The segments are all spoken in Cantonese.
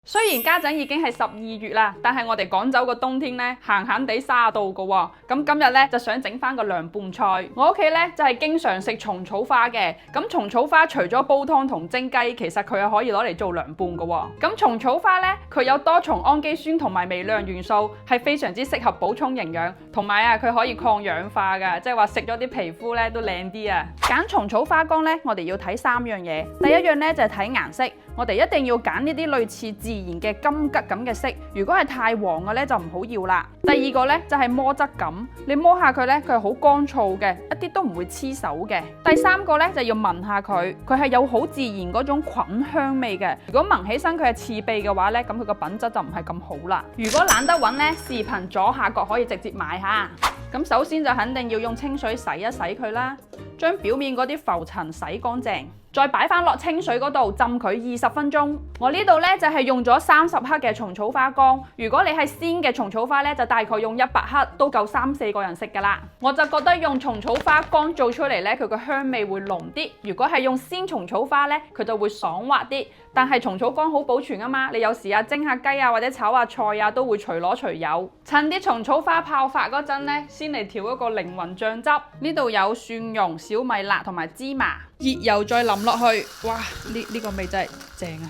雖然家陣已經係12月啦，但係我哋廣州個冬天呢，閒閒地30度噶喎。咁今日呢，就想整翻個涼拌菜。我屋企呢，就係經常食蟲草花嘅。咁蟲草花除咗煲湯同蒸雞，其實佢係可以攞嚟做涼拌噶喎。咁蟲草花呢，佢有多重氨基酸同埋微量元素，係非常之適合補充營養，同埋啊佢可以抗氧化噶，即係話食咗啲皮膚呢都靚啲啊。揀蟲草花乾呢，我哋要睇3樣嘢。第一樣呢，就係睇顏色，我哋一定要揀呢啲類似自然嘅金桔咁嘅色，如果係太黃嘅咧就唔好要啦。第二個咧就係摸質感，你摸下佢咧佢係好乾燥嘅，一啲都唔會黐手嘅。第三個咧就要聞下佢，佢係有好自然嗰種菌香味嘅。如果聞起身佢係刺鼻嘅話咧，咁佢個品質就唔係咁好啦。如果懶得揾咧，視頻左下角可以直接買下。咁首先就肯定要用清水洗一洗佢啦，將表面嗰啲浮塵洗乾淨。再擺翻落清水嗰度浸佢20分鐘。我呢度呢，就係用咗30克嘅蟲草花乾。如果你係鮮嘅蟲草花呢，就大概用100克都夠3-4個人食噶啦。我就覺得用蟲草花乾做出嚟呢，佢個香味會濃啲。如果係用鮮蟲草花呢，佢就會爽滑啲。但係蟲草乾好保存啊嘛，你有時啊蒸下雞啊或者炒下菜啊都會隨攞隨有。趁啲蟲草花泡發嗰陣呢，先嚟調一個靈魂醬汁。呢度有蒜蓉、小米辣同埋芝麻。熱油再淋落去，哇！呢個味真係正啊！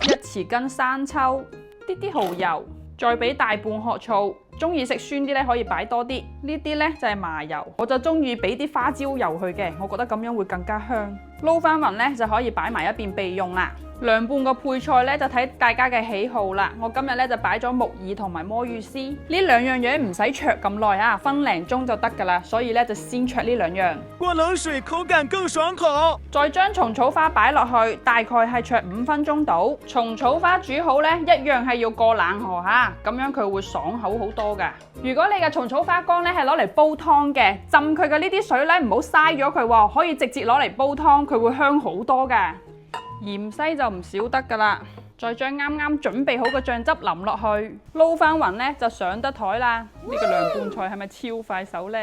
一匙羹生抽，啲蠔油，再俾大半殼醋。中意食酸啲咧，可以擺多啲。呢啲咧就係麻油，我就中意俾啲花椒油去嘅，我覺得咁樣會更加香。撈翻勻咧就可以擺埋一邊備用啦。涼拌個配菜咧就睇大家嘅喜好啦。我今日咧就擺咗木耳同埋魔芋絲，呢兩樣嘢唔使灼咁耐啊，分零鐘就得噶啦。所以咧就先灼呢兩樣。過冷水口感更爽口。再將蟲草花擺落去，大概係灼5分鐘到。蟲草花煮好咧，一樣係要過冷河吓，咁樣佢會爽口好多噶。如果你嘅蟲草花乾咧係攞嚟煲湯嘅，浸佢嘅呢啲水咧唔好嘥咗佢喎，可以直接攞嚟煲湯，佢會香好多噶。芫茜就唔少得噶啦，再將啱啱準備好嘅醬汁淋落去，撈翻勻咧就上得台啦。呢個涼拌菜係咪超快手呢？